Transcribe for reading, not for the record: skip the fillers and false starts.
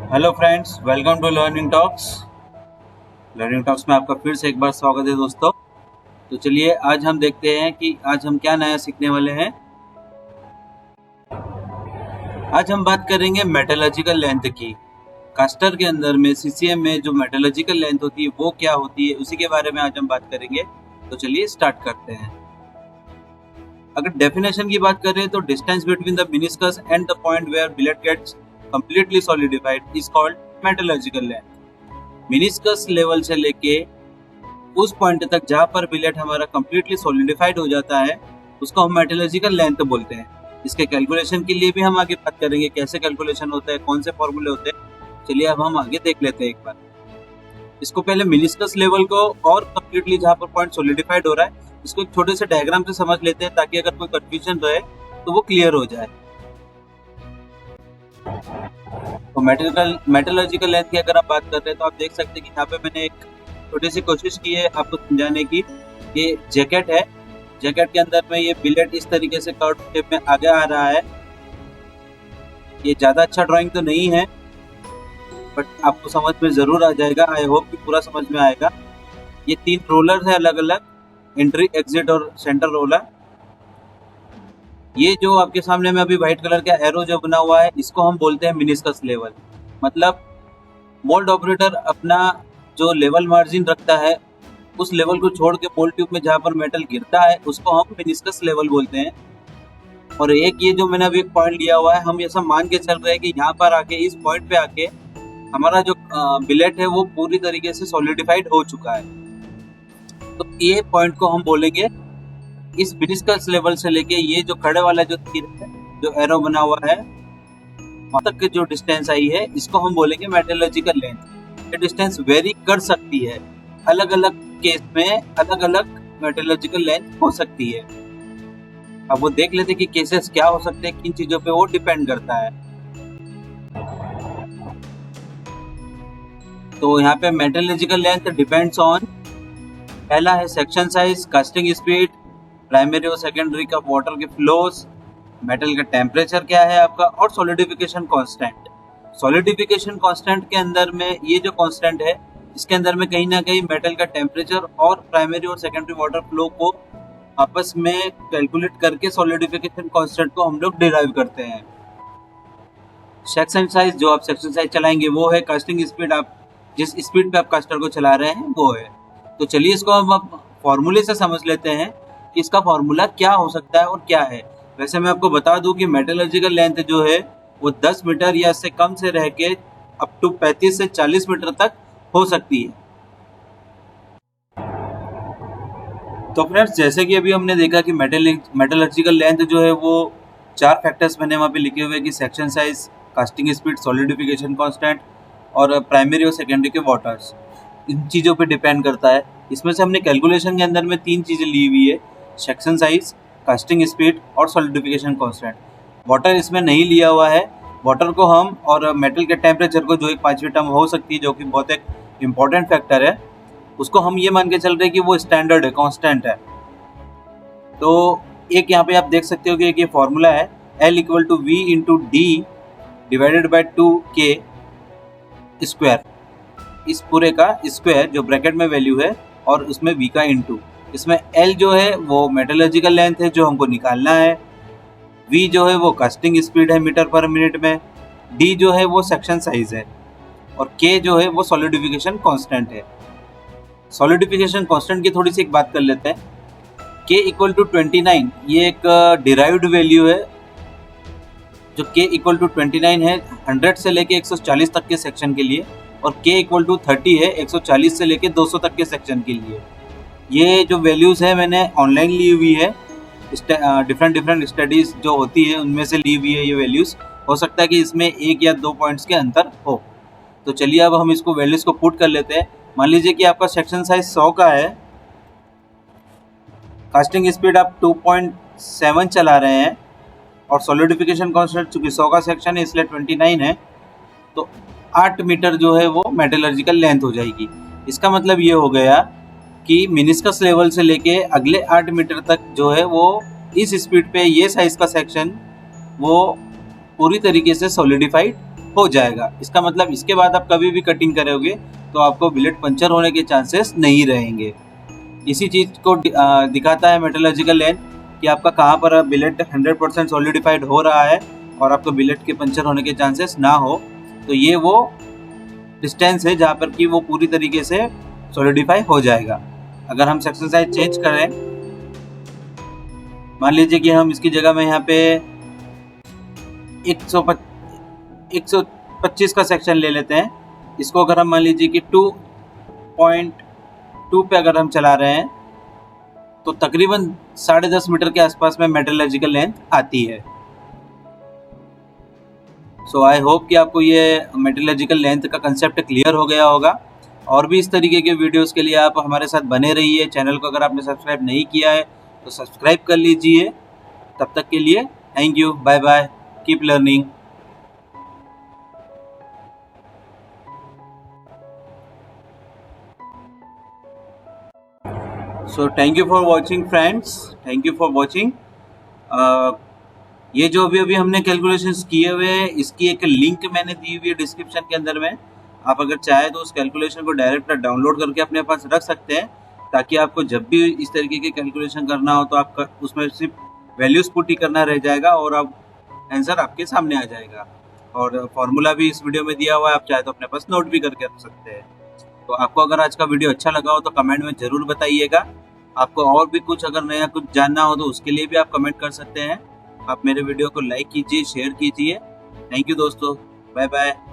Hello friends, welcome to learning talks. Learning talks में आपका फिर से एक बार स्वागत है दोस्तों। तो चलिए आज हम देखते हैं कि आज हम क्या नया सीखने वाले हैं। आज हम बात करेंगे मेटलर्जिकल लेंथ की। कास्टर के अंदर में सीसीएम में जो मेटलर्जिकल लेंथ होती है वो क्या होती है, उसी के बारे में आज हम बात करेंगे। तो चलिए स्टार्ट करते हैं। अगर डेफिनेशन की बात करें तो distance between the meniscus and the point where billet gets completely solidified is called metallurgical length। Meniscus level से लेके उस पॉइंट तक जहां पर बिलेट हमारा completely solidified हो जाता है उसको हम मेटलर्जिकल लेंथ बोलते हैं। इसके कैलकुलेशन के लिए भी हम आगे बात करेंगे, कैसे कैलकुलेशन होता है, कौन से फॉर्मूले होते हैं। चलिए अब हम आगे देख लेते हैं एक बार। इसको पहले मेनिस्कस लेवल को और कंप्लीटली जहां पर पॉइंट सोलिडिफाइड हो रहा है इसको एक छोटे से डायग्राम से समझ लेते हैं, ताकि अगर कोई कंफ्यूजन रहे तो वो क्लियर हो जाए। तो मेटलर्जिकल लेंथ की अगर आप बात करते हैं तो आप देख सकते हैं कि यहाँ पे मैंने एक छोटी सी कोशिश की है आपको समझाने की। ये जैकेट है, जैकेट के अंदर में ये बिलेट इस तरीके से कर्व शेप में आगे आ रहा है। ये ज्यादा अच्छा ड्राइंग तो नहीं है बट आपको समझ में जरूर आ जाएगा। आई होप कि पूरा समझ में आएगा। ये 3 रोलर है अलग अलग, एंट्री, एग्जिट और सेंटर रोलर। ये जो आपके सामने में अभी व्हाइट कलर का एरो जो बना हुआ है इसको हम बोलते हैं मेनिस्कस लेवल। मतलब मोल्ड ऑपरेटर अपना जो लेवल मार्जिन रखता है उस लेवल को छोड़ के मोल्ड ट्यूब में जहाँ पर मेटल गिरता है उसको हम मेनिस्कस लेवल बोलते हैं। और एक ये जो मैंने अभी पॉइंट लिया हुआ है, हम ऐसा मान के चल रहे हैं कि यहाँ पर आके इस पॉइंट पे आके हमारा जो बिलेट है वो पूरी तरीके से सॉलिडिफाइड हो चुका है। तो ये पॉइंट को हम बोलेंगे इस मेनिस्कस लेवल से लेके ये जो खड़े वाला जो तीर है, जो एरो बना हुआ है, वहां तक की जो डिस्टेंस आई है इसको हम बोलेंगे मेटलर्जिकल लेंथ। ये डिस्टेंस वेरी कर सकती है, अलग अलग केस में अलग अलग मेटलर्जिकल लेंथ हो सकती है। अब वो देख लेते कि केसेस क्या हो सकते हैं, किन चीजों पे वो डिपेंड करता है। तो यहाँ पे मेटलर्जिकल लेंथ डिपेंड्स ऑन, पहला है section size, casting speed, primary और सेकेंडरी का वाटर के फ्लोस, मेटल का टेम्परेचर क्या है आपका, और सॉलिडिफिकेशन कांस्टेंट। सॉलिडिफिकेशन कांस्टेंट के अंदर में ये जो कांस्टेंट है इसके अंदर में कहीं ना कहीं मेटल का टेम्परेचर और प्राइमरी और सेकेंडरी वाटर फ्लो को आपस में कैलकुलेट करके सॉलिडिफिकेशन कांस्टेंट को हम लोग डिराइव करते हैं। सेक्शन साइज, जो आप सेक्शन साइज चलाएंगे वो है, कास्टिंग स्पीड, आप जिस स्पीड पे आप कास्टर को चला रहे हैं वो है। तो चलिए इसको हम अब फॉर्मूले से समझ लेते हैं कि इसका फॉर्मूला क्या हो सकता है और क्या है। वैसे मैं आपको बता दूं कि मेटलर्जिकल लेंथ जो है वो 10 मीटर या इससे कम से रह के अप टू 35 से 40 मीटर तक हो सकती है। तो फ्रेंड्स, जैसे कि अभी हमने देखा कि मेटलर्जिकल लेंथ जो है वो 4 फैक्टर्स मैंने वहाँ पे लिखे हुए कि section size, casting speed, solidification constant और प्राइमरी और सेकेंडरी के वाटर्स, इन चीज़ों पे डिपेंड करता है। इसमें से हमने कैलकुलेशन के अंदर में 3 चीज़ें ली हुई है, सेक्शन साइज, कास्टिंग स्पीड और सॉलिडिफिकेशन कांस्टेंट। वाटर इसमें नहीं लिया हुआ है। वाटर को हम और मेटल के टेम्परेचर को, जो एक 5वीं टर्म हो सकती है जो कि बहुत एक इम्पॉर्टेंट फैक्टर है, उसको हम ये मान के चल रहे हैं कि वो स्टैंडर्ड है, कांस्टेंट है। तो एक यहाँ पे आप देख सकते हो कि एक ये फॉर्मूला है, L = V × D / 2K square. इस पूरे का स्क्वायर जो ब्रैकेट में वैल्यू है और उसमें V का इंटू, इसमें L जो है वो मेटलर्जिकल लेंथ है जो हमको निकालना है, V जो है वो कास्टिंग स्पीड है मीटर पर मिनट में, D जो है वो सेक्शन साइज है और K जो है वो सॉलिडिफिकेशन कांस्टेंट है। सॉलिडिफिकेशन कांस्टेंट की थोड़ी सी एक बात कर लेते हैं। K = 29 ये एक डिराइव्ड वैल्यू है। जो K = 29 है 100 से लेके 140 तक के सेक्शन के लिए, और K = 30 है 140 से लेके 200 तक के सेक्शन के लिए। ये जो वैल्यूज़ है मैंने ऑनलाइन ली हुई है, डिफरेंट स्टडीज़ जो होती है उनमें से ली हुई है ये वैल्यूज़। हो सकता है कि इसमें 1 या 2 पॉइंट्स के अंतर हो। तो चलिए अब हम इसको वैल्यूज़ को पुट कर लेते हैं। मान लीजिए कि आपका सेक्शन साइज 100 का है, कास्टिंग स्पीड आप 2.7 चला रहे हैं और सॉलिडिफिकेशन कांस्टेंट चूँकि 100 का सेक्शन है इसलिए 29 है, तो 8 मीटर जो है वो मेटलर्जिकल लेंथ हो जाएगी। इसका मतलब ये हो गया कि मेनिस्कस लेवल से लेके अगले 8 मीटर तक जो है वो इस स्पीड पे ये साइज का सेक्शन वो पूरी तरीके से सॉलिडिफाइड हो जाएगा। इसका मतलब इसके बाद आप कभी भी कटिंग करोगे तो आपको बिलेट पंचर होने के चांसेस नहीं रहेंगे। इसी चीज़ को दिखाता है मेटलर्जिकल लेंथ कि आपका कहाँ पर बिलेट 100% सॉलिडिफाइड हो रहा है और आपको बिलेट के पंचर होने के चांसेस ना हो। तो ये वो डिस्टेंस है जहाँ पर कि वो पूरी तरीके से सॉलिडिफाई हो जाएगा। अगर हम सेक्शन साइज चेंज करें, मान लीजिए कि हम इसकी जगह में यहाँ पे 125 का सेक्शन ले लेते हैं। इसको अगर हम मान लीजिए कि 2.2 पे अगर हम चला रहे हैं तो तकरीबन 10.5 मीटर के आसपास में मेटलर्जिकल लेंथ आती है। सो आई होप कि आपको ये मेटलर्जिकल लेंथ का कंसेप्ट क्लियर हो गया होगा। और भी इस तरीके के वीडियोस के लिए आप हमारे साथ बने रहिए। चैनल को अगर आपने सब्सक्राइब नहीं किया है तो सब्सक्राइब कर लीजिए। तब तक के लिए thank you, bye bye, keep learning. So thank you for watching friends, thank you for watching. ये जो अभी हमने कैलकुलेशंस किए हुए हैं इसकी एक लिंक मैंने दी हुई है डिस्क्रिप्शन के अंदर में। आप अगर चाहे तो उस कैलकुलेशन को डायरेक्ट डाउनलोड करके अपने पास रख सकते हैं, ताकि आपको जब भी इस तरीके की कैलकुलेशन करना हो तो आपका उसमें सिर्फ वैल्यूज पुट ही करना रह जाएगा और अब आंसर आपके सामने आ जाएगा। और फॉर्मूला भी इस वीडियो में दिया हुआ है, आप चाहे तो अपने पास नोट भी करके रख सकते हैं। तो आपको अगर आज का वीडियो अच्छा लगा हो तो कमेंट में ज़रूर बताइएगा। आपको और भी कुछ अगर नया कुछ जानना हो तो उसके लिए भी आप कमेंट कर सकते हैं। आप मेरे वीडियो को लाइक कीजिए, शेयर कीजिए। थैंक यू दोस्तों, बाय बाय।